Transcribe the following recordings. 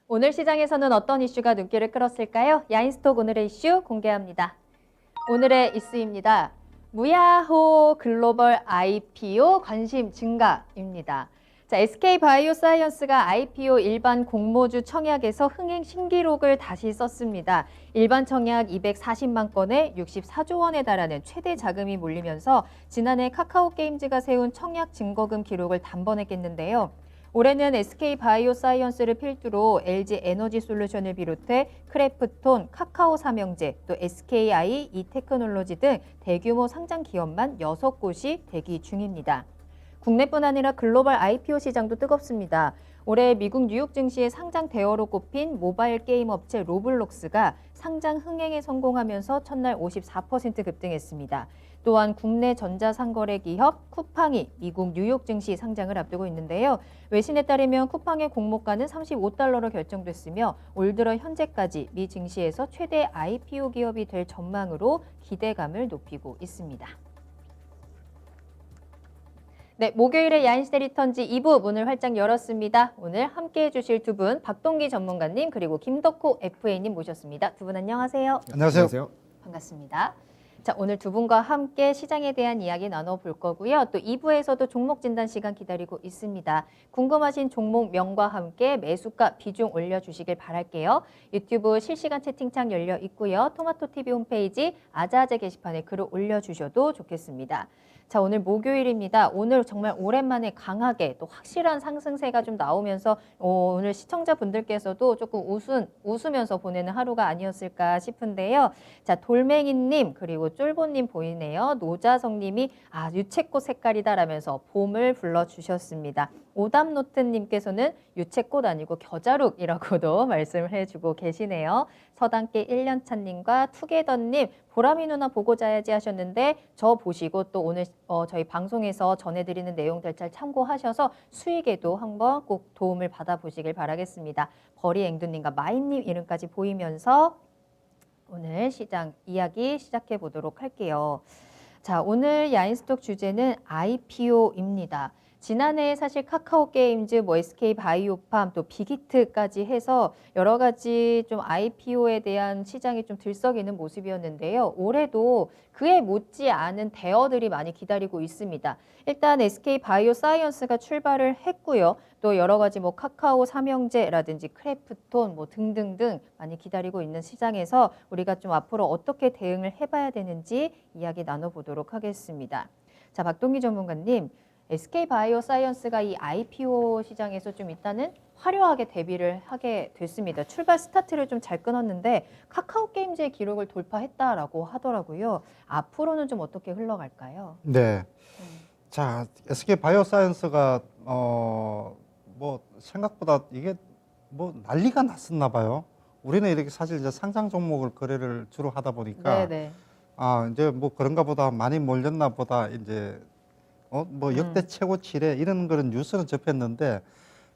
오늘 시장에서는 어떤 이슈가 눈길을 끌었을까요? 야인스톡 오늘의 이슈 공개합니다. 오늘의 이슈입니다. 무야호 글로벌 IPO 관심 증가입니다. 자, SK바이오사이언스가 IPO 일반 공모주 청약에서 흥행 신기록을 다시 썼습니다. 일반 청약 240만 건에 64조 원에 달하는 최대 자금이 몰리면서 지난해 카카오게임즈가 세운 청약 증거금 기록을 단번에 깼는데요. 올해는 SK바이오사이언스를 필두로 LG에너지솔루션을 비롯해 크래프톤, 카카오삼형제, 또 SKI, 이테크놀로지 등 대규모 상장 기업만 6곳이 대기 중입니다. 국내뿐 아니라 글로벌 IPO 시장도 뜨겁습니다. 올해 미국 뉴욕 증시의 상장 대어로 꼽힌 모바일 게임 업체 로블록스가 상장 흥행에 성공하면서 첫날 54% 급등했습니다. 또한 국내 전자상거래 기업 쿠팡이 미국 뉴욕 증시 상장을 앞두고 있는데요. 외신에 따르면 쿠팡의 공모가는 35달러로 결정됐으며 올 들어 현재까지 미 증시에서 최대 IPO 기업이 될 전망으로 기대감을 높이고 있습니다. 네, 목요일에 야인시대 리턴지 2부 문을 활짝 열었습니다. 오늘 함께해 주실 두 분, 박동기 전문가님 그리고 김덕호 FA님 모셨습니다. 두 분 안녕하세요. 안녕하세요. 반갑습니다. 자, 오늘 두 분과 함께 시장에 대한 이야기 나눠볼 거고요. 또 2부에서도 종목 진단 시간 기다리고 있습니다. 궁금하신 종목명과 함께 매수가 비중 올려주시길 바랄게요. 유튜브 실시간 채팅창 열려 있고요. 토마토TV 홈페이지 아자아자 게시판에 글을 올려주셔도 좋겠습니다. 자, 오늘 목요일입니다. 오늘 정말 오랜만에 강하게 또 확실한 상승세가 좀 나오면서 오늘 시청자분들께서도 조금 웃으면서 보내는 하루가 아니었을까 싶은데요. 자, 돌멩이님 그리고 쫄보님 보이네요. 노자성님이 유채꽃 색깔이다라면서 봄을 불러주셨습니다. 오담노트님께서는 유채꽃 아니고 겨자룩이라고도 말씀을 해주고 계시네요. 서당계 1년차님과 투게더님 보람이 누나 보고 자야지 하셨는데 저 보시고 또 오늘 저희 방송에서 전해드리는 내용들 잘 참고하셔서 수익에도 한번 꼭 도움을 받아보시길 바라겠습니다. 버리앵두님과 마인님 이름까지 보이면서 오늘 시장 이야기 시작해 보도록 할게요. 자, 오늘 야인스톡 주제는 IPO입니다. 지난해 사실 카카오게임즈, SK바이오팜, 또 빅히트까지 해서 여러 가지 좀 IPO에 대한 시장이 좀 들썩이는 모습이었는데요. 올해도 그에 못지않은 대어들이 많이 기다리고 있습니다. 일단 SK바이오사이언스가 출발을 했고요. 또 여러 가지 카카오 삼형제라든지 크래프톤 등등등 많이 기다리고 있는 시장에서 우리가 좀 앞으로 어떻게 대응을 해봐야 되는지 이야기 나눠보도록 하겠습니다. 자, 박동기 전문가님. SK바이오사이언스가 이 IPO 시장에서 좀 일단은 화려하게 데뷔를 하게 됐습니다. 출발 스타트를 좀 잘 끊었는데 카카오게임즈의 기록을 돌파했다라고 하더라고요. 앞으로는 좀 어떻게 흘러갈까요? 네. 자, SK바이오사이언스가 생각보다 이게 난리가 났었나 봐요. 우리는 이렇게 사실 이제 상장 종목을 거래를 주로 하다 보니까 네네. 이제 그런가 보다 많이 몰렸나 보다 이제 역대 최고치래 이런 그런 뉴스는 접했는데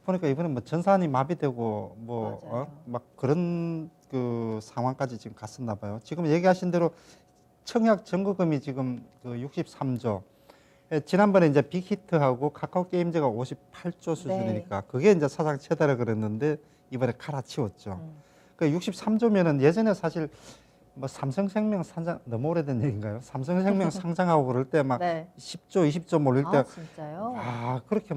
보니까 이번에 전산이 마비되고 막 그런 그 상황까지 지금 갔었나 봐요. 지금 얘기하신 대로 청약 증거금이 지금 그 63조. 지난번에 이제 빅히트하고 카카오게임즈가 58조 수준이니까 그게 이제 사상 최다라 그랬는데 이번에 갈아치웠죠. 그 63조면은 예전에 사실 삼성생명 상장 너무 오래된 얘기인가요? 삼성생명 상장하고 그럴 때 막 네. 10조, 20조 몰릴 때 진짜요? 그렇게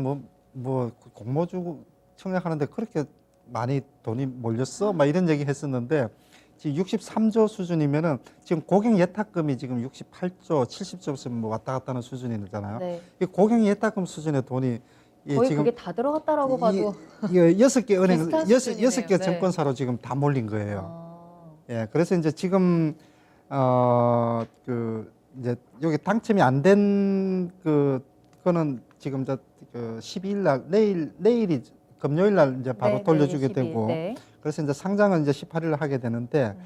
공모주 청약하는데 그렇게 많이 돈이 몰렸어? 막 이런 얘기 했었는데 지금 63조 수준이면은 지금 고객 예탁금이 지금 68조, 70조 왔다 갔다 하는 수준이잖아요. 네. 이 고객 예탁금 수준의 돈이 거의 지금 그게 다 들어갔다라고 봐도 6개 은행, 비슷한 6개 수준이네요. 증권사로 지금 다 몰린 거예요. 아, 예, 그래서 이제 지금 이제 여기 당첨이 안 된 그거는 지금 그 12일 날 내일이 금요일 날 이제 바로 네, 돌려주게 내일 10일. 되고 네. 그래서 이제 상장은 이제 18일 하게 되는데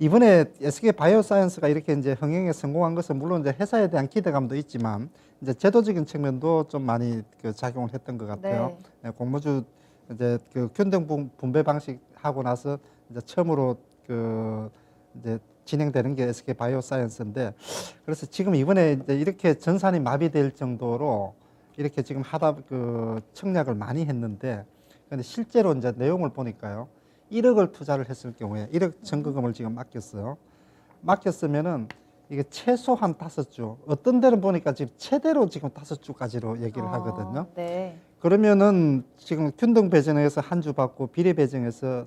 이번에 SK 바이오사이언스가 이렇게 이제 흥행에 성공한 것은 물론 이제 회사에 대한 기대감도 있지만 이제 제도적인 측면도 좀 많이 그 작용을 했던 것 같아요. 네. 예, 공모주 이제 그 균등 분배 방식 하고 나서 이제 처음으로 이제 진행되는 게 SK 바이오사이언스인데 그래서 지금 이번에 이제 이렇게 전산이 마비될 정도로 이렇게 지금 청약을 많이 했는데 근데 실제로 이제 내용을 보니까요. 1억을 투자를 했을 경우에 1억 청구금을 지금 맡겼어요. 맡겼으면은 이게 최소한 5주, 어떤 데는 보니까 지금 최대로 지금 5주까지로 얘기를 하거든요. 네. 그러면은 지금 균등 배정에서 한 주 받고 비례 배정에서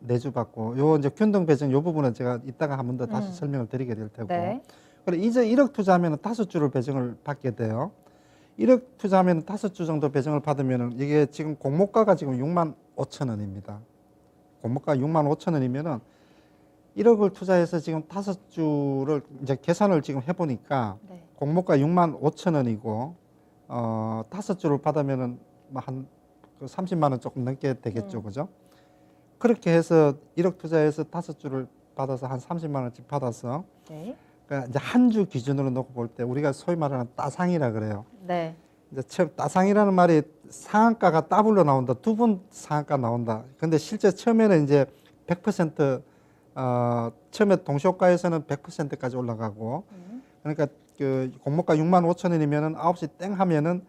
4주 받고 요 이제 균등 배정 요 부분은 제가 이따가 한 번 더 다시 설명을 드리게 될 테고. 네. 그래 이제 1억 투자하면 5주를 배정을 받게 돼요. 1억 투자하면 5주 정도 배정을 받으면은 이게 지금 공모가가 지금 6만 5천 원입니다. 공모가 6만 5천 원이면은 1억을 투자해서 지금 5주를 이제 계산을 지금 해보니까 네. 공모가 6만 5천 원이고 5주를 받으면은 한 30만 원 조금 넘게 되겠죠, 그죠? 그렇게 해서 1억 투자해서 5주를 받아서 한 30만 원씩 받아서 네. 그러니까 이제 한 주 기준으로 놓고 볼 때 우리가 소위 말하는 따상이라 그래요. 네. 이제 처음 따상이라는 말이 상한가가 더블로 나온다, 2번 상한가 나온다. 근데 실제 처음에는 이제 100% 처음에 동시효과에서는 100%까지 올라가고 그러니까 그 공모가 6만 5천 원이면은 9시 땡 하면은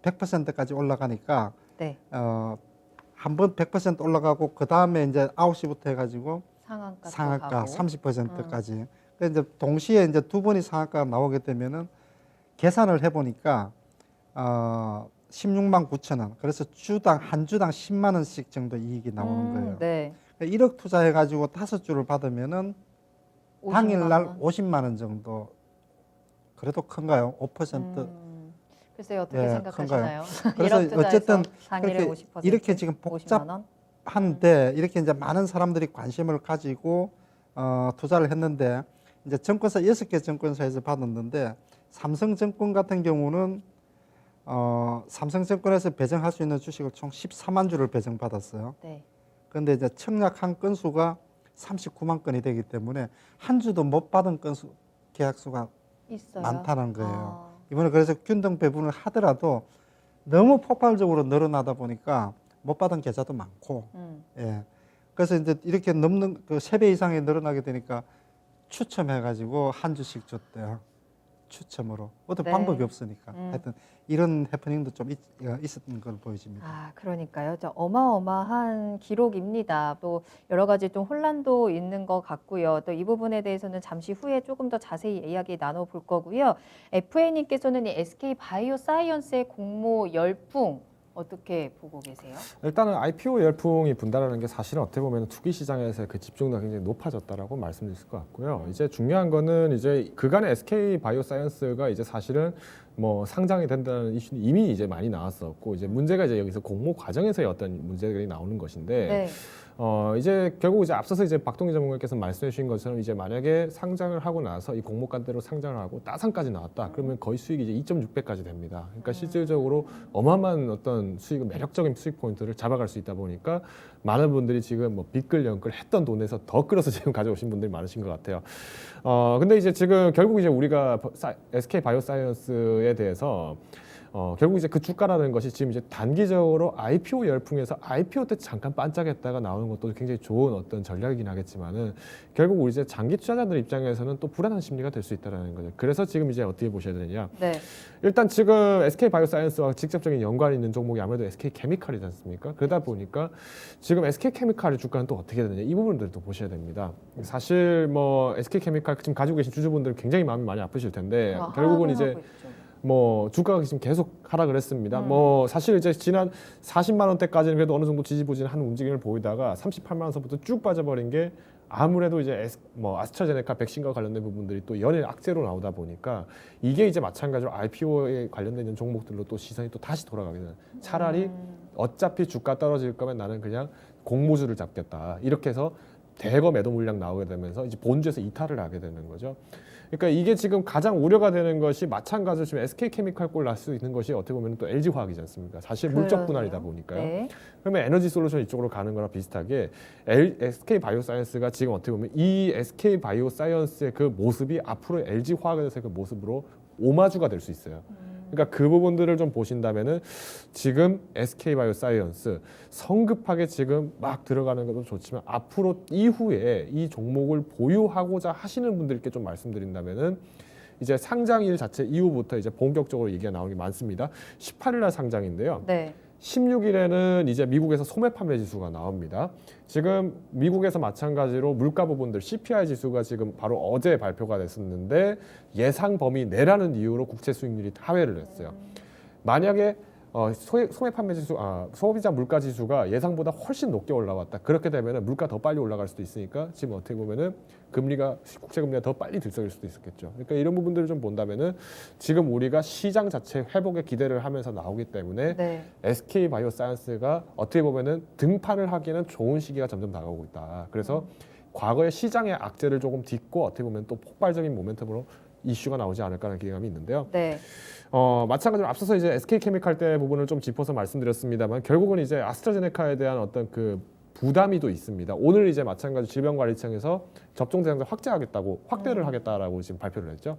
100%까지 올라가니까 네. 한 번 100% 올라가고 그 다음에 이제 9시부터 해가지고 상한가 상한가 가고. 30%까지. 그래서 이제 동시에 이제 두 번이 상한가가 나오게 되면은 계산을 해보니까 16만 9천 원. 그래서 한 주당 10만 원씩 정도 이익이 나오는 거예요. 네. 1억 투자해가지고 5주를 받으면은 50만 당일날 원. 50만 원 정도. 그래도 큰가요? 5%. 글쎄요, 어떻게 예, 생각하시나요? 그래서 1억 투자해서 어쨌든 당일에 그렇게 50%, 이렇게 지금 50만 원? 한데 이렇게 이제 많은 사람들이 관심을 가지고 투자를 했는데 이제 증권사 6개 증권사에서 받았는데 삼성증권 같은 경우는 삼성증권에서 배정할 수 있는 주식을 총 14만 주를 배정받았어요. 네. 그런데 이제 청약한 건수가 39만 건이 되기 때문에 한 주도 못 받은 건수 계약수가 있어요. 많다는 거예요. 이번에 그래서 균등 배분을 하더라도 너무 폭발적으로 늘어나다 보니까 못 받은 계좌도 많고, 예. 그래서 이제 이렇게 넘는 그 3배 이상이 늘어나게 되니까 추첨해가지고 한 주씩 줬대요. 추첨으로. 어떤 네. 방법이 없으니까. 하여튼 이런 해프닝도 좀 있었던 걸 보여집니다. 아, 그러니까요. 저 어마어마한 기록입니다. 또 여러 가지 좀 혼란도 있는 것 같고요. 또 이 부분에 대해서는 잠시 후에 조금 더 자세히 이야기 나눠볼 거고요. FA님께서는 이 SK 바이오사이언스의 공모 열풍 어떻게 보고 계세요? 일단은 IPO 열풍이 분다라는 게 사실은 어떻게 보면 투기 시장에서 그 집중도가 굉장히 높아졌다라고 말씀드릴 수 있을 것 같고요. 이제 중요한 거는 이제 그간의 SK 바이오사이언스가 이제 사실은 뭐 상장이 된다는 이슈는 이미 이제 많이 나왔었고 이제 문제가 이제 여기서 공모 과정에서의 어떤 문제들이 나오는 것인데 네. 이제 결국 이제 앞서서 이제 박동희 전문가께서 말씀해 주신 것처럼 이제 만약에 상장을 하고 나서 이 공모가대로 상장을 하고 따상까지 나왔다 그러면 거의 수익이 이제 2.6배까지 됩니다. 그러니까 실질적으로 어마어마한 어떤 수익, 매력적인 수익 포인트를 잡아갈 수 있다 보니까 많은 분들이 지금 뭐 빚글 연끌 했던 돈에서 더 끌어서 지금 가져오신 분들이 많으신 것 같아요. 근데 이제 지금 결국 이제 우리가 SK 바이오사이언스에 대해서 결국 이제 그 주가라는 것이 지금 이제 단기적으로 IPO 열풍에서 IPO 때 잠깐 반짝했다가 나오는 것도 굉장히 좋은 어떤 전략이긴 하겠지만은 결국 우리 이제 장기 투자자들 입장에서는 또 불안한 심리가 될 수 있다라는 거죠. 그래서 지금 이제 어떻게 보셔야 되느냐? 네. 일단 지금 SK 바이오사이언스와 직접적인 연관이 있는 종목이 아무래도 SK 케미칼이지 않습니까? 그러다 보니까 지금 SK 케미칼의 주가는 또 어떻게 되느냐 이 부분들을 또 보셔야 됩니다. 사실 뭐 SK 케미칼 지금 가지고 계신 주주분들은 굉장히 마음이 많이 아프실 텐데 결국은 이제 뭐 주가가 지금 계속 하락을 했습니다. 뭐 사실 이제 지난 40만 원대까지는 그래도 어느 정도 지지부진한 움직임을 보이다가 38만 원서부터 쭉 빠져버린 게 아무래도 이제 아스트라제네카 백신과 관련된 부분들이 또 연일 악재로 나오다 보니까 이게 이제 마찬가지로 IPO에 관련된 있는 종목들로 또 시선이 또 다시 돌아가게 되는. 차라리 어차피 주가 떨어질 거면 나는 그냥 공모주를 잡겠다. 이렇게 해서 대거 매도 물량 나오게 되면서 이제 본주에서 이탈을 하게 되는 거죠. 그러니까 이게 지금 가장 우려가 되는 것이 마찬가지로 지금 SK케미칼 꼴 날 수 있는 것이 어떻게 보면 또 LG화학이지 않습니까? 사실 물적 분할이다 보니까요. 네. 그러면 에너지 솔루션 이쪽으로 가는 거랑 비슷하게 SK 바이오사이언스가 지금 어떻게 보면 이 SK 바이오사이언스의 그 모습이 앞으로 LG화학에서의 그 모습으로 오마주가 될 수 있어요. 그러니까 그 부분들을 좀 보신다면은 지금 SK 바이오사이언스 성급하게 지금 막 들어가는 것도 좋지만 앞으로 이후에 이 종목을 보유하고자 하시는 분들께 좀 말씀드린다면은 이제 상장일 자체 이후부터 이제 본격적으로 얘기가 나오는 게 많습니다. 18일 날 상장인데요. 네. 16일에는 이제 미국에서 소매 판매 지수가 나옵니다. 지금 미국에서 마찬가지로 물가 부분들 CPI 지수가 지금 바로 어제 발표가 됐었는데 예상 범위 내라는 이유로 국채 수익률이 하회를 했어요. 만약에 소매 판매 지수, 소비자 물가 지수가 예상보다 훨씬 높게 올라왔다. 그렇게 되면은 물가 더 빨리 올라갈 수도 있으니까 지금 어떻게 보면은 국채 금리가 더 빨리 들썩일 수도 있었겠죠. 그러니까 이런 부분들을 좀 본다면은 지금 우리가 시장 자체 회복에 기대를 하면서 나오기 때문에 네. SK 바이오사이언스가 어떻게 보면은 등판을 하기에는 좋은 시기가 점점 다가오고 있다. 그래서 과거의 시장의 악재를 조금 딛고 어떻게 보면 또 폭발적인 모멘텀으로 이슈가 나오지 않을까라는 기대감이 있는데요. 네. 마찬가지로 앞서서 이제 SK케미칼 때 부분을 좀 짚어서 말씀드렸습니다만 결국은 이제 아스트라제네카에 대한 어떤 그 부담이 또 있습니다. 오늘 이제 마찬가지 질병관리청에서 접종 대상자 확대를 하겠다라고 지금 발표를 했죠.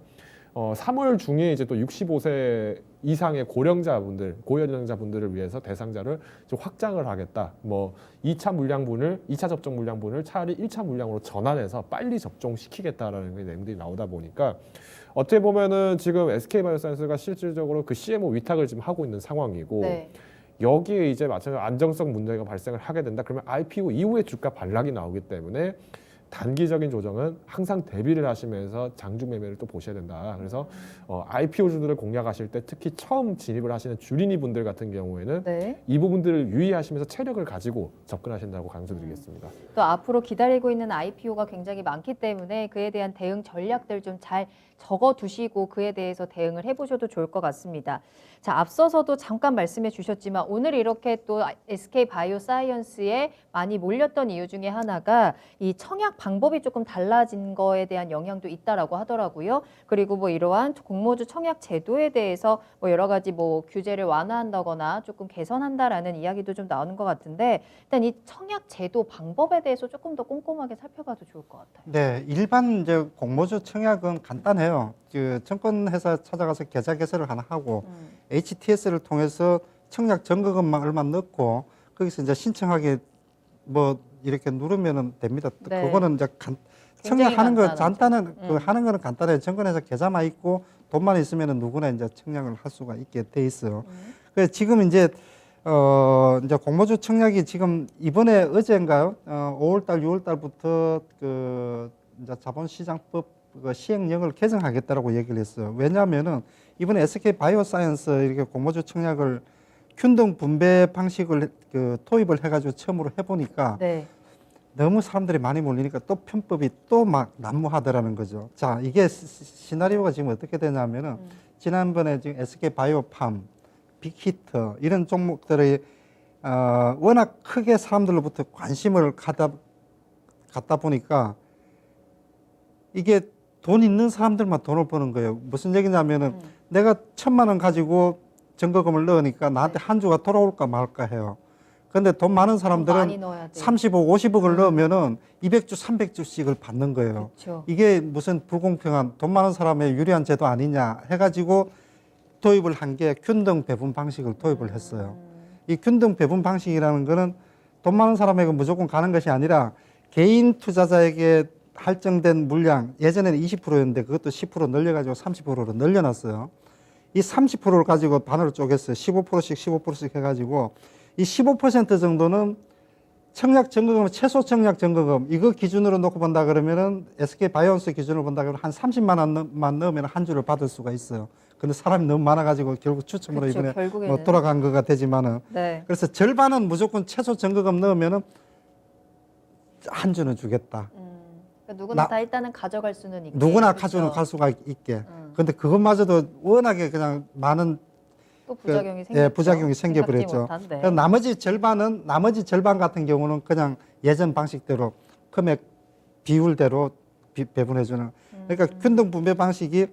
3월 중에 이제 또 65세 이상의 고연령자분들을 위해서 대상자를 좀 확장을 하겠다. 뭐 2차 접종 물량분을 차라리 1차 물량으로 전환해서 빨리 접종시키겠다라는 내용들이 나오다 보니까 어떻게 보면은 지금 SK바이오사이언스가 실질적으로 그 CMO 위탁을 지금 하고 있는 상황이고 네. 여기에 이제 마찬가지로 안정성 문제가 발생을 하게 된다. 그러면 IPO 이후에 주가 반락이 나오기 때문에 단기적인 조정은 항상 대비를 하시면서 장중 매매를 또 보셔야 된다. 그래서 IPO주들을 공략하실 때 특히 처음 진입을 하시는 주린이 분들 같은 경우에는 네. 이 부분들을 유의하시면서 체력을 가지고 접근하신다고 강조드리겠습니다. 또 앞으로 기다리고 있는 IPO가 굉장히 많기 때문에 그에 대한 대응 전략들 좀 잘 적어 두시고 그에 대해서 대응을 해보셔도 좋을 것 같습니다. 자, 앞서서도 잠깐 말씀해 주셨지만 오늘 이렇게 또 SK 바이오사이언스에 많이 몰렸던 이유 중에 하나가 이 청약 방법이 조금 달라진 거에 대한 영향도 있다라고 하더라고요. 그리고 뭐 이러한 공모주 청약 제도에 대해서 뭐 여러 가지 뭐 규제를 완화한다거나 조금 개선한다라는 이야기도 좀 나오는 것 같은데 일단 이 청약 제도 방법에 대해서 조금 더 꼼꼼하게 살펴봐도 좋을 것 같아요. 네, 일반 이제 공모주 청약은 간단해요. 그 증권회사 찾아가서 계좌 개설을 하나 하고 HTS를 통해서 청약 점거금만 얼마 넣고 거기서 이제 신청하기 뭐 이렇게 누르면은 됩니다. 네. 그거는 이제 굉장히 청약하는 거 간단하죠. 간단한 그 하는 거는 간단해요. 증권회사 계좌만 있고 돈만 있으면은 누구나 이제 청약을 할 수가 있게 돼 있어요. 그래서 지금 이제 이제 공모주 청약이 지금 이번에 어제인가요? 5월달, 6월달부터 그 이제 자본시장법 그 시행령을 개정하겠다라고 얘기를 했어요. 왜냐하면은 이번에 SK 바이오사이언스 이렇게 공모주 청약을 균등 분배 방식을 그 도입을 해가지고 처음으로 해보니까 네. 너무 사람들이 많이 몰리니까 또 편법이 또 막 난무하더라는 거죠. 자, 이게 시나리오가 지금 어떻게 되냐면은 지난번에 지금 SK 바이오팜, 빅히터 이런 종목들이 워낙 크게 사람들로부터 관심을 갖다 보니까 이게 돈 있는 사람들만 돈을 버는 거예요. 무슨 얘기냐면은 내가 1,000만 원 가지고 증거금을 넣으니까 나한테 한 주가 돌아올까 말까 해요. 근데 돈 많은 많이 사람들은 넣어야 돼요. 30억, 50억을 넣으면은 200주, 300주씩을 받는 거예요. 그렇죠. 이게 무슨 불공평한 돈 많은 사람의 유리한 제도 아니냐 해가지고 도입을 한 게 균등 배분 방식을 도입을 했어요. 이 균등 배분 방식이라는 거는 돈 많은 사람에게 무조건 가는 것이 아니라 개인 투자자에게 할증된 물량, 예전에는 20%였는데 그것도 10% 늘려가지고 30%로 늘려놨어요. 이 30%를 가지고 반으로 쪼갰어요. 15%씩 15%씩 해가지고 이 15% 정도는 청약 증거금, 최소 청약 증거금 이거 기준으로 놓고 본다 그러면은 SK 바이오스 기준으로 본다 그러면 한 30만 원만 넣으면 한 주를 받을 수가 있어요. 근데 사람이 너무 많아가지고 결국 추첨으로 그렇죠, 이번에 결국에는. 뭐 돌아간 거가 되지만은 네. 그래서 절반은 무조건 최소 증거금 넣으면은 한 주는 주겠다. 그러니까 누구나 다 일단은 가져갈 수는 있게. 누구나 그렇죠. 가져는 갈 수가 있게. 근데 그것마저도 워낙에 그냥 많은 또 부작용이 예, 생겼죠. 부작용이 생각지 생겨버렸죠. 못한, 네. 그래서 나머지 절반 같은 경우는 그냥 예전 방식대로 금액 비율대로 배분해주는. 그러니까 균등 분배 방식이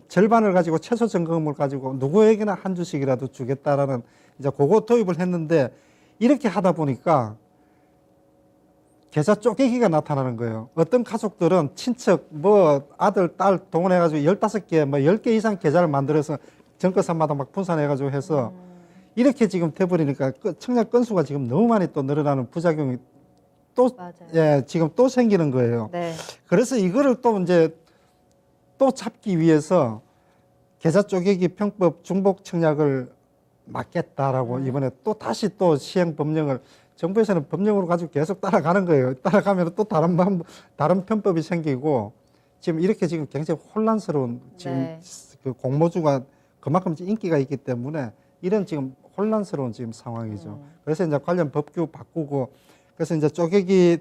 절반을 가지고 최소 증거금을 가지고 누구에게나 한 주씩이라도 주겠다라는 이제 그거 도입을 했는데 이렇게 하다 보니까 계좌 쪼개기가 나타나는 거예요. 어떤 가족들은 친척, 뭐 아들, 딸 동원해가지고 15개, 뭐 10개 이상 계좌를 만들어서 정거사마다 막 분산해가지고 해서 이렇게 지금 돼버리니까 청약 건수가 지금 너무 많이 또 늘어나는 부작용이 또, 맞아요. 예, 지금 또 생기는 거예요. 네. 그래서 이거를 또 이제 또 잡기 위해서 계좌 쪼개기 편법 중복 청약을 막겠다라고 이번에 또 다시 또 시행 법령을 정부에서는 법령으로 가지고 계속 따라가는 거예요. 따라가면 또 다른 편법이 생기고 지금 이렇게 지금 굉장히 혼란스러운 지금 네. 그 공모주가 그만큼 인기가 있기 때문에 이런 지금 혼란스러운 지금 상황이죠. 그래서 이제 관련 법규 바꾸고 그래서 이제 쪼개기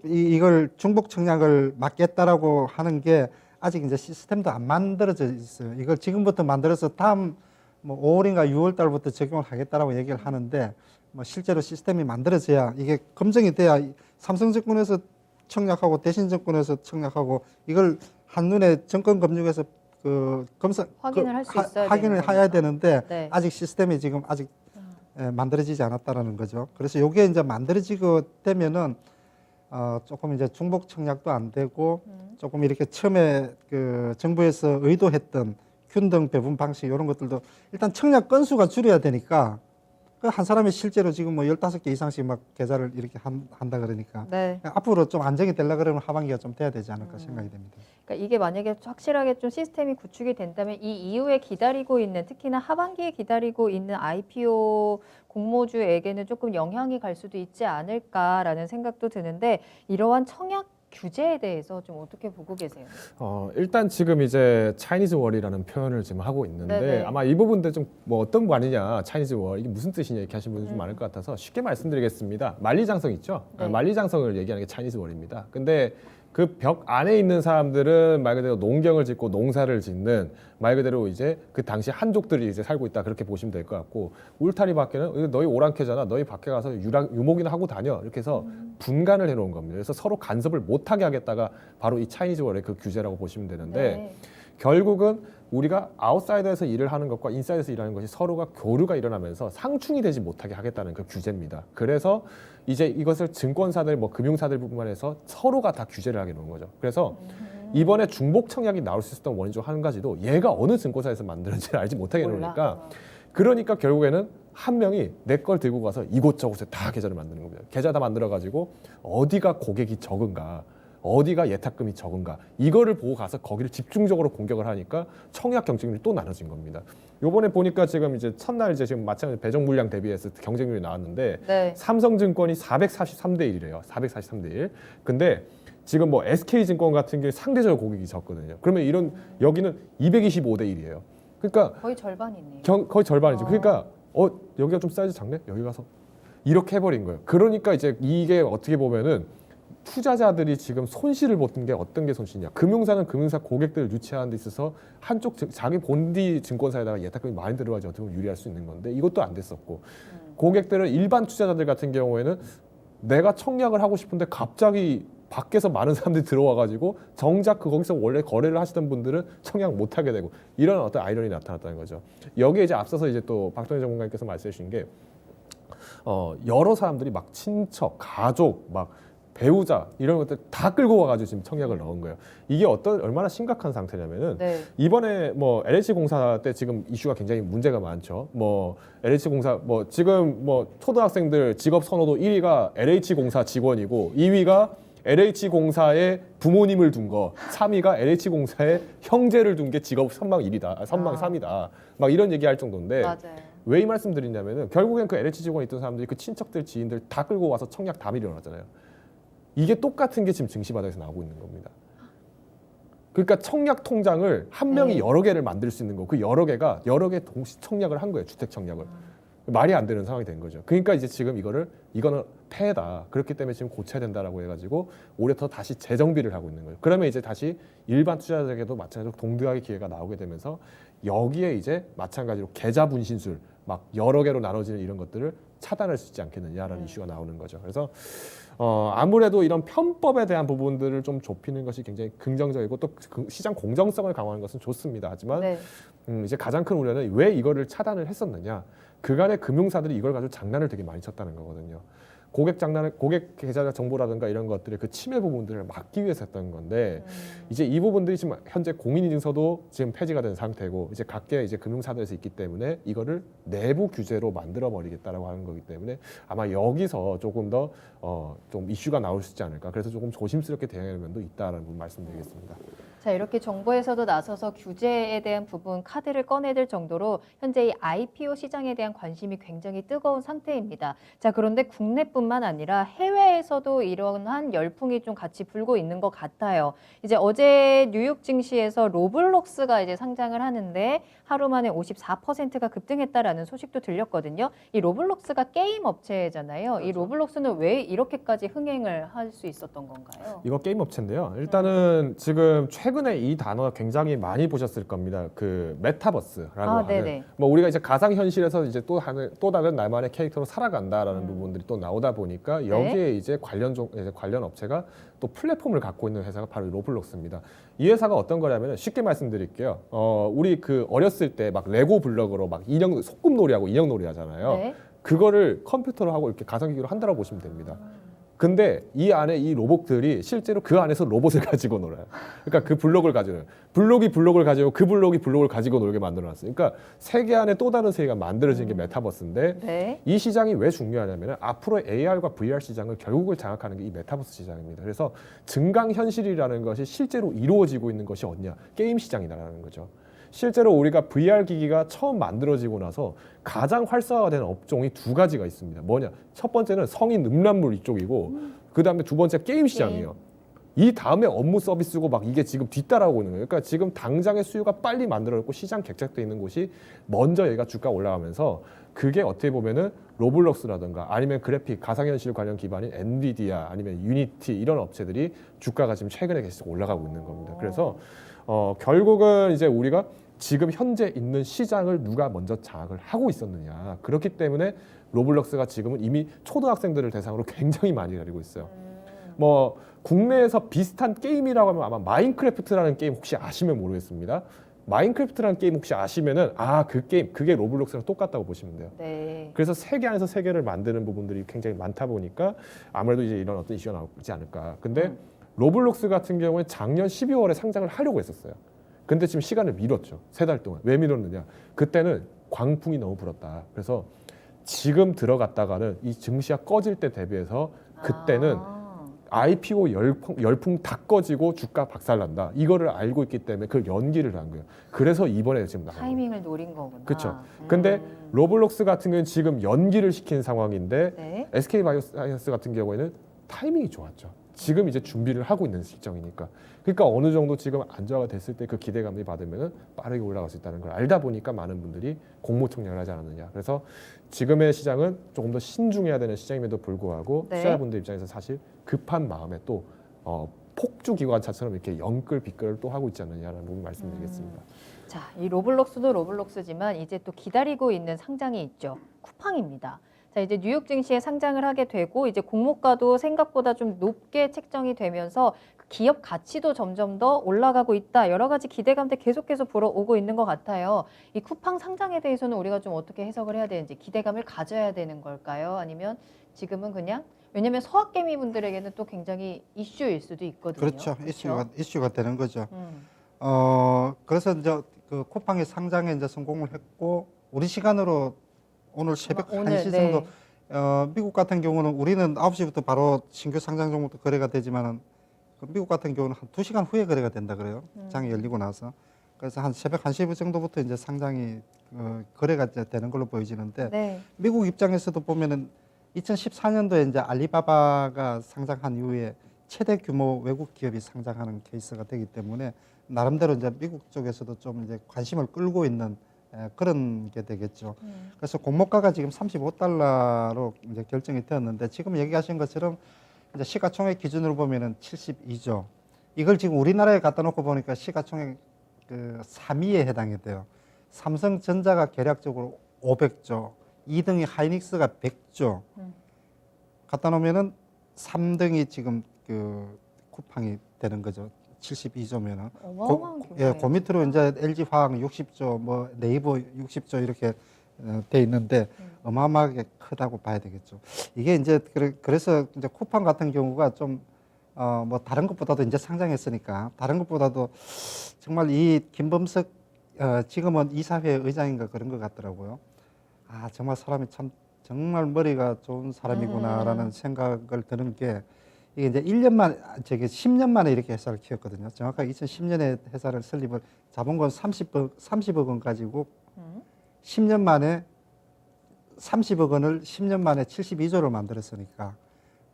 이걸 중복 청약을 막겠다라고 하는 게 아직 이제 시스템도 안 만들어져 있어요. 이걸 지금부터 만들어서 다음 뭐 5월인가 6월 달부터 적용을 하겠다라고 얘기를 하는데 뭐 실제로 시스템이 만들어져야 이게 검증이 돼야 삼성증권에서 청약하고 대신증권에서 청약하고 이걸 한눈에 정권금융에서 그 검사 확인을 할수 있어야 확인을 되는 해야 거니까. 되는데 네. 아직 시스템이 지금 아직 만들어지지 않았다라는 거죠. 그래서 요게 이제 만들어지고 되면은 조금 이제 중복 청약도 안 되고 조금 이렇게 처음에 그 정부에서 의도했던 균등 배분 방식 이런 것들도 일단 청약 건수가 줄여야 되니까 그 한 사람이 실제로 지금 뭐 15개 이상씩 막 계좌를 이렇게 한다 그러니까 네. 앞으로 좀 안정이 되려 그러면 하반기가 좀 돼야 되지 않을까 생각이 됩니다. 그러니까 이게 만약에 확실하게 좀 시스템이 구축이 된다면 이 이후에 기다리고 있는 특히나 하반기에 기다리고 있는 IPO 공모주에게는 조금 영향이 갈 수도 있지 않을까라는 생각도 드는데 이러한 청약 규제에 대해서 좀 어떻게 보고 계세요? 일단 지금 이제 차이니즈 월이라는 표현을 지금 하고 있는데 네네. 아마 이 부분들 좀 뭐 어떤 말이냐 차이니즈 월 이게 무슨 뜻이냐 이렇게 하시는 분들 좀 많을 것 같아서 쉽게 말씀드리겠습니다. 만리장성 있죠? 네. 만리장성을 얘기하는 게 차이니즈 월입니다. 근데 그 벽 안에 있는 사람들은 말 그대로 농경을 짓고 농사를 짓는 말 그대로 이제 그 당시 한족들이 이제 살고 있다 그렇게 보시면 될 것 같고 울타리 밖에는 너희 오랑캐잖아 너희 밖에 가서 유목이나 하고 다녀 이렇게 해서 분간을 해놓은 겁니다. 그래서 서로 간섭을 못하게 하겠다가 바로 이 차이니즈 월의 그 규제라고 보시면 되는데 네. 결국은 우리가 아웃사이더에서 일을 하는 것과 인사이드에서 일하는 것이 서로가 교류가 일어나면서 상충이 되지 못하게 하겠다는 그 규제입니다. 그래서 이제 이것을 증권사들, 뭐 금융사들뿐만 해서 서로가 다 규제를 하게 놓은 거죠. 그래서 이번에 중복 청약이 나올 수 있었던 원인 중 한 가지도 얘가 어느 증권사에서 만드는지를 알지 못하게 놓으니까 그러니까 결국에는 한 명이 내 걸 들고 가서 이곳저곳에 다 계좌를 만드는 겁니다. 계좌 다 만들어 가지고 어디가 고객이 적은가 어디가 예탁금이 적은가 이거를 보고 가서 거기를 집중적으로 공격을 하니까 청약 경쟁률이 또 나눠진 겁니다. 요번에 보니까 지금 이제 첫날 이제 지금 마찬가지 배정 물량 대비해서 경쟁률이 나왔는데 네. 삼성증권이 443대 1이래요. 443대 1. 근데 지금 뭐 SK증권 같은 게 상대적으로 고객이 적거든요. 그러면 이런 여기는 225대 1이에요. 그러니까 거의 절반이네. 거의 절반이죠. 그러니까 여기가 좀 사이즈 작네. 여기 가서 이렇게 해버린 거예요. 그러니까 이제 이게 어떻게 보면은 투자자들이 지금 손실을 보는 게 어떤 게 손실이냐. 금융사는 금융사 고객들을 유치하는 데 있어서 한쪽 자기 본디 증권사에다가 예탁금이 많이 들어가지 어떻게 보면 유리할 수 있는 건데 이것도 안 됐었고 고객들은 일반 투자자들 같은 경우에는 내가 청약을 하고 싶은데 갑자기 밖에서 많은 사람들이 들어와가지고 정작 거기서 원래 거래를 하시던 분들은 청약 못하게 되고 이런 어떤 아이러니 나타났다는 거죠. 여기에 이제 앞서서 이제 또 박동희 전문가님께서 말씀해 주신 게 여러 사람들이 막 친척, 가족, 막 배우자 이런 것들 다 끌고 와가지고 지금 청약을 넣은 거예요. 이게 얼마나 심각한 상태냐면은 네. 이번에 뭐 LH공사 때 지금 이슈가 굉장히 문제가 많죠. 뭐 LH공사 뭐 지금 뭐 초등학생들 직업 선호도 1위가 LH공사 직원이고 2위가 LH공사에 부모님을 둔 거, 3위가 LH공사에 형제를 둔 게 직업 선망 1위다, 선망 3위다. 막 이런 얘기할 정도인데 맞아요. 왜 이 말씀 드리냐면은 결국엔 그 LH 직원에 있던 사람들이 그 친척들, 지인들 다 끌고 와서 청약 다 밀어놨잖아요. 이게 똑같은 게 지금 증시바닥에서 나오고 있는 겁니다. 그러니까 청약 통장을 한 명이 네. 여러 개를 만들 수 있는 거, 그 여러 개가 여러 개 동시 청약을 한 거예요, 주택 청약을. 말이 안 되는 상황이 된 거죠. 그러니까 이제 지금 이거는 폐해다. 그렇기 때문에 지금 고쳐야 된다라고 해가지고 올해부터 다시 재정비를 하고 있는 거예요. 그러면 이제 다시 일반 투자자에게도 마찬가지로 동등하게 기회가 나오게 되면서 여기에 이제 마찬가지로 계좌 분신술 막 여러 개로 나눠지는 이런 것들을 차단할 수 있지 않겠느냐라는 이슈가 나오는 거죠. 그래서 아무래도 이런 편법에 대한 부분들을 좀 좁히는 것이 굉장히 긍정적이고 또 시장 공정성을 강화하는 것은 좋습니다. 하지만 네. 이제 가장 큰 우려는 왜 이거를 차단을 했었느냐. 그간의 금융사들이 이걸 가지고 장난을 되게 많이 쳤다는 거거든요. 고객 계좌 정보라든가 이런 것들의 그 침해 부분들을 막기 위해서 했던 건데 이제 이 부분들이 지금 현재 공인인증서도 지금 폐지가 된 상태고 이제 각계 이제 금융사들에서 있기 때문에 이거를 내부 규제로 만들어 버리겠다라고 하는 거기 때문에 아마 여기서 조금 더 좀 이슈가 나올 수 있지 않을까. 그래서 조금 조심스럽게 대응하는 면도 있다라는 부분 말씀드리겠습니다. 자, 이렇게 정부에서도 나서서 규제에 대한 부분 카드를 꺼내들 정도로 현재 이 IPO 시장에 대한 관심이 굉장히 뜨거운 상태입니다. 자, 그런데 국내뿐만 아니라 해외에서도 이러한 열풍이 좀 같이 불고 있는 것 같아요. 이제 어제 뉴욕 증시에서 로블록스가 이제 상장을 하는데 하루 만에 54%가 급등했다라는 소식도 들렸거든요. 이 로블록스가 게임 업체잖아요. 이 로블록스는 왜 이렇게까지 흥행을 할 수 있었던 건가요? 이거 게임 업체인데요. 일단은 지금 최근에 이 단어 굉장히 많이 보셨을 겁니다. 그 메타버스라고 하는 네네. 뭐 우리가 이제 가상 현실에서 이제 또 다른 나만의 캐릭터로 살아간다라는 부분들이 또 나오다 보니까 여기에 이제 관련 업체가 또 플랫폼을 갖고 있는 회사가 바로 이 로블록스입니다. 이 회사가 어떤 거냐면 쉽게 말씀드릴게요. 우리 그 어렸을 때 막 레고 블럭으로 막 인형 소꿉놀이하고 인형놀이 하잖아요. 네. 그거를 컴퓨터로 하고 이렇게 가상기기로 한다고 보시면 됩니다. 근데 이 안에 이 로봇들이 실제로 그 안에서 로봇을 가지고 놀아요. 그러니까 그 블록을 가지고 블록이 블록을 가지고 그 블록이 블록을 가지고 놀게 만들어놨어요. 그러니까 세계 안에 또 다른 세계가 만들어진 게 메타버스인데 네. 이 시장이 왜 중요하냐면 앞으로 AR과 VR 시장을 결국을 장악하는 게 이 메타버스 시장입니다. 그래서 증강현실이라는 것이 실제로 이루어지고 있는 것이 어디냐? 게임 시장이라는 거죠. 실제로 우리가 VR 기기가 처음 만들어지고 나서 가장 활성화된 업종이 두 가지가 있습니다. 뭐냐? 첫 번째는 성인 음란물 이쪽이고 그 다음에 두 번째 게임 시장이에요. 이 다음에 업무 서비스고 막 이게 지금 뒤따라오고 있는 거예요. 그러니까 지금 당장의 수요가 빨리 만들어졌고 시장 객착돼 있는 곳이 먼저 얘가 주가 올라가면서 그게 어떻게 보면은 로블록스라든가 아니면 그래픽 가상현실 관련 기반인 엔비디아 아니면 유니티 이런 업체들이 주가가 지금 최근에 계속 올라가고 있는 겁니다. 그래서 결국은 이제 우리가 지금 현재 있는 시장을 누가 먼저 장악을 하고 있었느냐. 그렇기 때문에 로블록스가 지금은 이미 초등학생들을 대상으로 굉장히 많이 가리고 있어요. 뭐 국내에서 비슷한 게임이라고 하면 아마 마인크래프트라는 게임 혹시 아시면 모르겠습니다. 마인크래프트라는 게임 혹시 아시면은 그 게임 그게 로블록스랑 똑같다고 보시면 돼요. 네. 그래서 세계 안에서 세계를 만드는 부분들이 굉장히 많다 보니까 아무래도 이제 이런 어떤 이슈가 나오지 않을까. 근데 로블록스 같은 경우에 작년 12월에 상장을 하려고 했었어요. 근데 지금 시간을 미뤘죠. 3달 동안. 왜 미뤘느냐? 그때는 광풍이 너무 불었다. 그래서 지금 들어갔다가는 이 증시가 꺼질 때 대비해서 그때는 IPO 열풍 다 꺼지고 주가 박살난다. 이거를 알고 있기 때문에 그걸 연기를 한 거예요. 그래서 이번에 지금 나온 거예요. 타이밍을 노린 거구나. 그렇죠. 근데 로블록스 같은 경우는 지금 연기를 시킨 상황인데 네. SK바이오사이언스 같은 경우에는 타이밍이 좋았죠. 지금 이제 준비를 하고 있는 시점이니까. 그러니까 어느 정도 지금 안정화가 됐을 때 그 기대감이 받으면 빠르게 올라갈 수 있다는 걸 알다 보니까 많은 분들이 공모청량을 하지 않았느냐. 그래서 지금의 시장은 조금 더 신중해야 되는 시장임에도 불구하고 네. 투자자분들 입장에서 사실 급한 마음에 또 폭주 기관차처럼 이렇게 영끌 비끌을 또 하고 있지 않느냐라는 부분 말씀드리겠습니다. 자, 이 로블록스도 로블록스지만 이제 또 기다리고 있는 상장이 있죠. 쿠팡입니다. 자, 이제 뉴욕 증시에 상장을 하게 되고 이제 공모가도 생각보다 좀 높게 책정이 되면서 기업 가치도 점점 더 올라가고 있다. 여러 가지 기대감들 계속해서 불어오고 있는 것 같아요. 이 쿠팡 상장에 대해서는 우리가 좀 어떻게 해석을 해야 되는지 기대감을 가져야 되는 걸까요? 아니면 지금은 그냥 왜냐하면 서학개미 분들에게는 또 굉장히 이슈일 수도 있거든요. 그렇죠. 이슈가 되는 거죠. 음. 그래서 이제 그 쿠팡이 상장에 이제 성공을 했고 우리 시간으로 오늘 새벽 오늘, 1시 네. 정도 미국 같은 경우는 우리는 9시부터 바로 신규 상장 종목도 거래가 되지만은 미국 같은 경우는 한 2시간 후에 거래가 된다 그래요. 장이 열리고 나서. 그래서 한 새벽 1시 정도부터 이제 상장이 거래가 이제 되는 걸로 보여지는데 네. 미국 입장에서도 보면은 2014년도에 이제 알리바바가 상장한 이후에 최대 규모 외국 기업이 상장하는 케이스가 되기 때문에 나름대로 이제 미국 쪽에서도 좀 이제 관심을 끌고 있는 그런 게 되겠죠. 그래서 공모가가 지금 35달러로 이제 결정이 되었는데 지금 얘기하신 것처럼 이제 시가총액 기준으로 보면은 72조. 이걸 지금 우리나라에 갖다 놓고 보니까 시가총액 그 3위에 해당이 돼요. 삼성전자가 계략적으로 500조, 2등이 하이닉스가 100조. 갖다 놓으면은 3등이 지금 그 쿠팡이 되는 거죠. 72조면은. 어마어마한 규모예요. 그 밑으로 이제 LG화학 60조, 뭐 네이버 60조 이렇게 돼 있는데 어마어마하게 크다고 봐야 되겠죠. 이게 이제 그래서 이제 쿠팡 같은 경우가 좀 뭐 다른 것보다도 이제 상장했으니까 다른 것보다도 정말 이 김범석 지금은 이사회 의장인가 그런 것 같더라고요. 정말 사람이 참 정말 머리가 좋은 사람이구나라는 생각을 드는 게 이게 이제 1년 만에, 저기 10년 만에 이렇게 회사를 키웠거든요. 정확하게 2010년에 회사를 설립을 자본금 30억 원 가지고 10년 만에 30억 원을 10년 만에 72조를 만들었으니까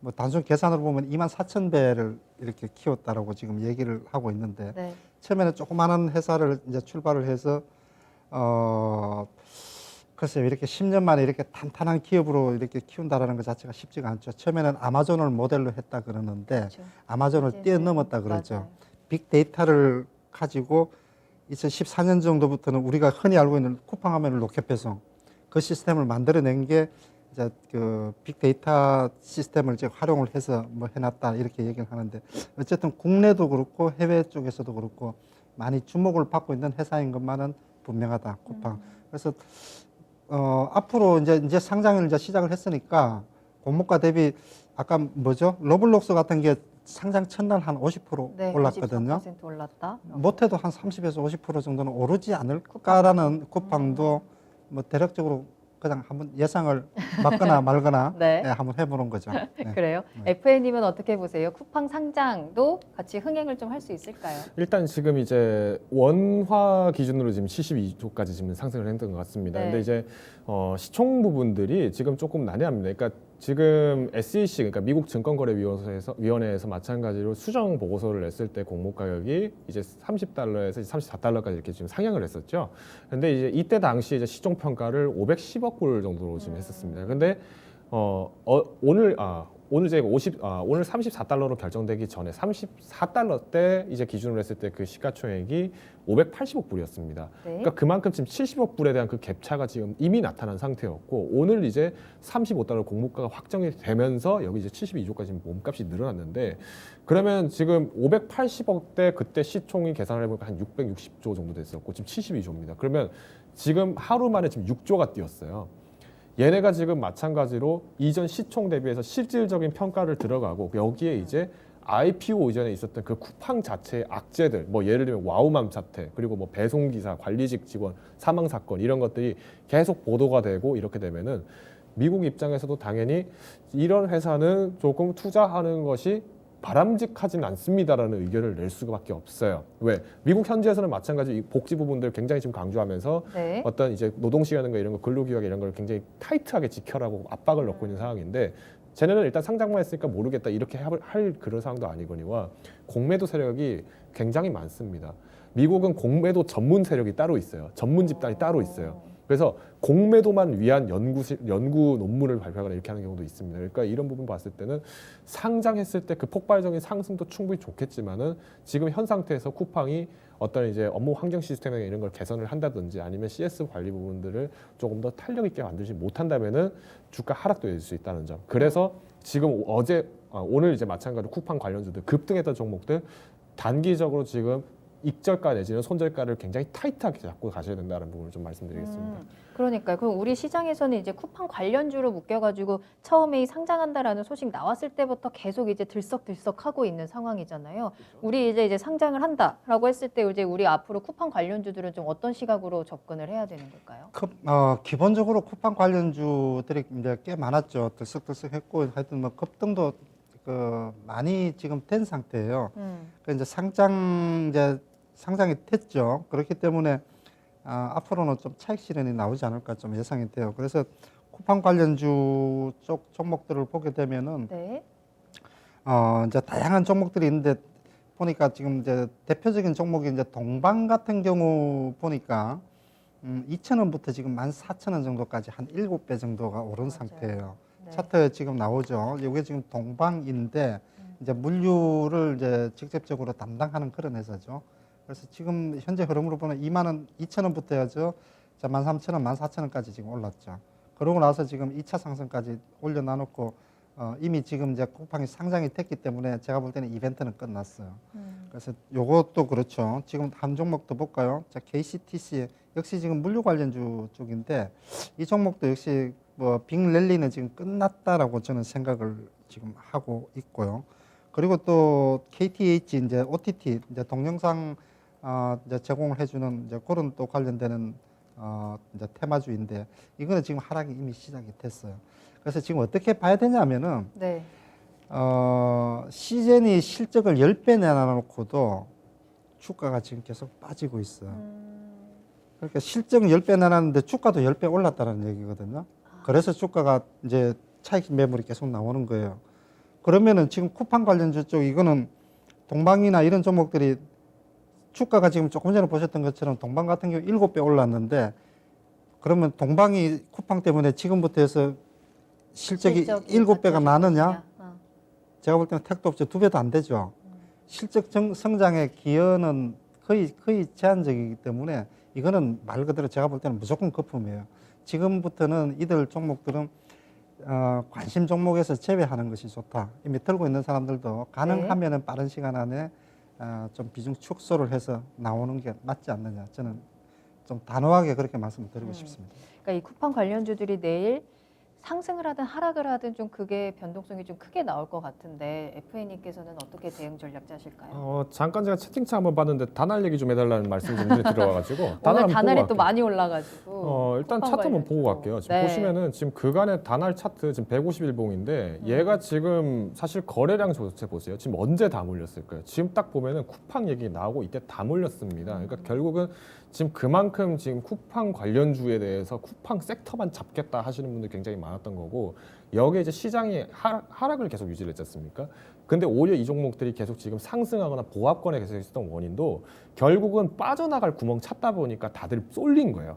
뭐 단순 계산으로 보면 24,000배를 이렇게 키웠다라고 지금 얘기를 하고 있는데 네. 처음에는 조그마한 회사를 이제 출발을 해서 글쎄요, 이렇게 10년 만에 이렇게 탄탄한 기업으로 이렇게 키운다라는 것 자체가 쉽지가 않죠. 처음에는 아마존을 모델로 했다 그러는데 그렇죠. 아마존을 이제는 뛰어넘었다 그러죠. 맞아요. 빅데이터를 가지고 2014년 정도부터는 우리가 흔히 알고 있는 쿠팡 화면을 로켓 배송 그 시스템을 만들어낸 게 이제 그 빅데이터 시스템을 이제 활용을 해서 뭐 해놨다 이렇게 얘기를 하는데 어쨌든 국내도 그렇고 해외 쪽에서도 그렇고 많이 주목을 받고 있는 회사인 것만은 분명하다 쿠팡. 그래서 앞으로 이제 상장을 이제 시작을 했으니까 공모가 대비 아까 뭐죠? 로블록스 같은 게 상장 첫날 한 50% 네, 올랐거든요. 54% 올랐다. 못해도 한 30에서 50% 정도는 오르지 않을까라는 쿠팡도 뭐 대략적으로 그냥 한번 예상을 맞거나 말거나 네. 예, 한번 해보는 거죠. 네. 그래요? FA님은 어떻게 보세요? 쿠팡 상장도 같이 흥행을 좀 할 수 있을까요? 일단 지금 이제 원화 기준으로 지금 72조까지 지금 상승을 했던 것 같습니다. 네. 근데 이제 시총 부분들이 지금 조금 난해합니다. 그러니까 지금 SEC, 그러니까 미국 증권거래위원회에서 마찬가지로 수정 보고서를 냈을 때 공모 가격이 이제 30달러에서 34달러까지 이렇게 지금 상향을 했었죠. 근데 이제 이때 당시 이제 시총 평가를 510억 불 정도로 지금 했었습니다. 근데 오늘 제가 오늘 34달러로 결정되기 전에 34달러 때 이제 기준으로 했을 때 그 시가총액이 580억 불이었습니다. 네. 그러니까 그만큼 지금 70억 불에 대한 그 갭차가 지금 이미 나타난 상태였고 오늘 이제 35달러 공모가가 확정이 되면서 여기 이제 72조까지 몸값이 늘어났는데 그러면 지금 580억 대 그때 시총이 계산을 해보니까 한 660조 정도 됐었고 지금 72조입니다. 그러면 지금 하루 만에 지금 6조가 뛰었어요. 얘네가 지금 마찬가지로 이전 시총 대비해서 실질적인 평가를 들어가고 여기에 이제 IPO 이전에 있었던 그 쿠팡 자체의 악재들, 뭐 예를 들면 와우맘 사태, 그리고 뭐 배송기사, 관리직 직원 사망 사건 이런 것들이 계속 보도가 되고 이렇게 되면은 미국 입장에서도 당연히 이런 회사는 조금 투자하는 것이 바람직하진 않습니다라는 의견을 낼 수밖에 없어요. 왜? 미국 현지에서는 마찬가지 이 복지 부분들 굉장히 지금 강조하면서 네. 어떤 이제 노동시간과 이런 거 근로기각 이런 걸 굉장히 타이트하게 지켜라고 압박을 넣고 있는 상황인데 쟤네는 일단 상장만 했으니까 모르겠다 이렇게 할 그런 상황도 아니거니와 공매도 세력이 굉장히 많습니다. 미국은 공매도 전문 세력이 따로 있어요. 전문 집단이 따로 있어요. 그래서 공매도만 위한 연구 논문을 발표하거나 이렇게 하는 경우도 있습니다. 그러니까 이런 부분 봤을 때는 상장했을 때 그 폭발적인 상승도 충분히 좋겠지만은 지금 현 상태에서 쿠팡이 어떤 이제 업무 환경 시스템에 이런 걸 개선을 한다든지 아니면 CS 관리 부분들을 조금 더 탄력 있게 만들지 못한다면은 주가 하락도 될 수 있다는 점. 그래서 지금 오늘 이제 마찬가지로 쿠팡 관련주들 급등했던 종목들 단기적으로 지금 익절가 내지는 손절가를 굉장히 타이트하게 잡고 가셔야 된다는 부분을 좀 말씀드리겠습니다. 그러니까요. 그럼 우리 시장에서는 이제 쿠팡 관련주로 묶여가지고 처음에 이 상장한다라는 소식 나왔을 때부터 계속 이제 들썩들썩하고 있는 상황이잖아요. 우리 이제 상장을 한다라고 했을 때 이제 우리 앞으로 쿠팡 관련주들은 좀 어떤 시각으로 접근을 해야 되는 걸까요? 기본적으로 쿠팡 관련주들이 이제 꽤 많았죠. 들썩들썩했고 하여튼 뭐 급등도 많이 지금 된 상태예요. 그 이제 상장이 됐죠. 그렇기 때문에 앞으로는 좀 차익 실현이 나오지 않을까 좀 예상이 돼요. 그래서 쿠팡 관련주 쪽 종목들을 보게 되면은 네. 이제 다양한 종목들이 있는데 보니까 지금 이제 대표적인 종목이 이제 동방 같은 경우 보니까 2,000원부터 지금 14,000원 정도까지 한 7배 정도가 오른 맞아요. 상태예요. 네. 차트에 지금 나오죠. 이게 지금 동방인데 이제 물류를 이제 직접적으로 담당하는 그런 회사죠. 그래서 지금 현재 흐름으로 보면 2,000원부터 해서 13,000원, 14,000원까지 지금 올랐죠. 그러고 나서 지금 2차 상승까지 올려놔놓고 이미 지금 이제 쿠팡이 상장이 됐기 때문에 제가 볼 때는 이벤트는 끝났어요. 그래서 요것도 그렇죠. 지금 한 종목 더 볼까요? 자, KCTC 역시 지금 물류 관련주 쪽인데 이 종목도 역시 뭐 빅랠리는 지금 끝났다라고 저는 생각을 지금 하고 있고요. 그리고 또 KTH 이제 OTT 이제 동영상 이제 제공을 해주는 이제 그런 또 관련되는 이제 테마주인데 이거는 지금 하락이 이미 시작이 됐어요. 그래서 지금 어떻게 봐야 되냐면은 네. 시젠이 실적을 10배 내놔놓고도 주가가 지금 계속 빠지고 있어. 그러니까 실적은 10배 내놨는데 주가도 10배 올랐다는 얘기거든요. 그래서 주가가 이제 차익 매물이 계속 나오는 거예요. 그러면은 지금 쿠팡 관련주 쪽 이거는 동방이나 이런 종목들이 주가가 지금 조금 전에 보셨던 것처럼 동방 같은 경우 7배 올랐는데 그러면 동방이 쿠팡 때문에 지금부터 해서 실적이 7배가 나느냐? 제가 볼 때는 택도 없죠. 2배도 안 되죠. 실적 성장의 기여는 거의 제한적이기 때문에 이거는 말 그대로 제가 볼 때는 무조건 거품이에요. 지금부터는 이들 종목들은 관심 종목에서 제외하는 것이 좋다. 이미 들고 있는 사람들도 가능하면은 빠른 시간 안에 좀 비중 축소를 해서 나오는 게 맞지 않느냐. 저는 좀 단호하게 그렇게 말씀을 드리고 싶습니다. 그러니까 이 쿠팡 관련주들이 내일 상승을 하든 하락을 하든 좀 그게 변동성이 좀 크게 나올 것 같은데 FA님께서는 어떻게 대응 전략 짜실까요? 잠깐 제가 채팅창 한번 봤는데 다날 얘기 좀 해달라는 말씀이 좀 들어와가지고 오늘 다날이 또 많이 올라가지고 일단 쿠팡 차트 한번 관련주도. 보고 갈게요. 지금 네. 보시면은 지금 그간의 다날 차트 지금 151봉인데 얘가 지금 사실 거래량 조세 보세요. 지금 언제 다 몰렸을까요? 지금 딱 보면은 쿠팡 얘기 나오고 이때 다 몰렸습니다. 그러니까 결국은 지금 그만큼 지금 쿠팡 관련주에 대해서 쿠팡 섹터만 잡겠다 하시는 분들 굉장히 많았던 거고 여기에 이제 시장이 하락을 계속 유지를 했지 않습니까? 근데 오히려 이 종목들이 계속 지금 상승하거나 보합권에 계속 있었던 원인도 결국은 빠져나갈 구멍 찾다 보니까 다들 쏠린 거예요.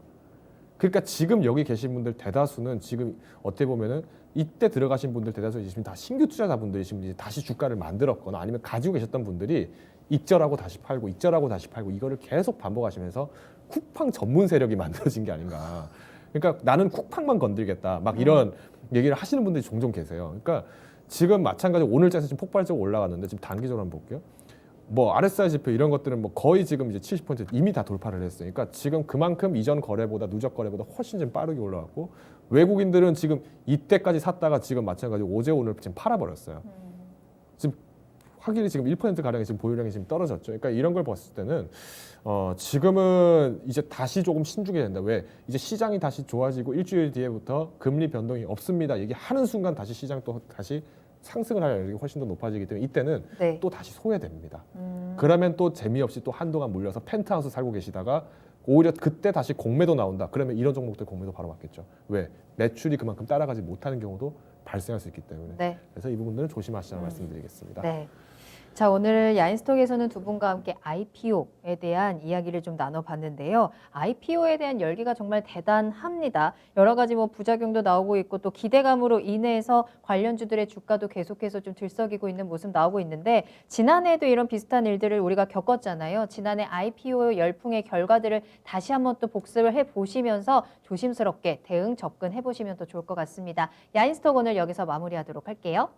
그러니까 지금 여기 계신 분들 대다수는 지금 어떻게 보면은 이때 들어가신 분들 대다수 지금 다 신규 투자자분들이신 분이 다시 주가를 만들었거나 아니면 가지고 계셨던 분들이 익절하고 다시 팔고 익절하고 다시 팔고 이거를 계속 반복하시면서 쿠팡 전문 세력이 만들어진 게 아닌가. 그러니까 나는 쿠팡만 건들겠다. 막 이런 얘기를 하시는 분들이 종종 계세요. 그러니까 지금 마찬가지로 오늘자에서 지금 폭발적으로 올라갔는데 지금 단기적으로 한번 볼게요. 뭐 RSI 지표 이런 것들은 뭐 거의 지금 이제 70% 이미 다 돌파를 했어요. 그러니까 지금 그만큼 이전 거래보다 누적 거래보다 훨씬 좀 빠르게 올라갔고 외국인들은 지금 이때까지 샀다가 지금 마찬가지로 어제 오늘 지금 팔아버렸어요. 지금 확실히 지금 1% 가량이 지금 보유량이 지금 떨어졌죠. 그러니까 이런 걸 봤을 때는 지금은 이제 다시 조금 신중해야 된다. 왜? 이제 시장이 다시 좋아지고 일주일 뒤에부터 금리 변동이 없습니다. 얘기하는 순간 다시 시장 또 다시 상승을 할 여력이 훨씬 더 높아지기 때문에 이때는 또 다시 소외됩니다. 그러면 또 재미없이 또 한동안 몰려서 펜트하우스 살고 계시다가 오히려 그때 다시 공매도 나온다. 그러면 이런 종목들 공매도 바로 맞겠죠. 왜? 매출이 그만큼 따라가지 못하는 경우도 발생할 수 있기 때문에. 그래서 이 부분들은 조심하시라는 말씀드리겠습니다. 네. 자, 오늘 야인스톡에서는 두 분과 함께 IPO에 대한 이야기를 좀 나눠봤는데요. IPO에 대한 열기가 정말 대단합니다. 여러 가지 뭐 부작용도 나오고 있고 또 기대감으로 인해서 관련주들의 주가도 계속해서 좀 들썩이고 있는 모습 나오고 있는데 지난해에도 이런 비슷한 일들을 우리가 겪었잖아요. 지난해 IPO 열풍의 결과들을 다시 한번 또 복습을 해보시면서 조심스럽게 대응 접근해보시면 더 좋을 것 같습니다. 야인스톡 오늘 여기서 마무리하도록 할게요.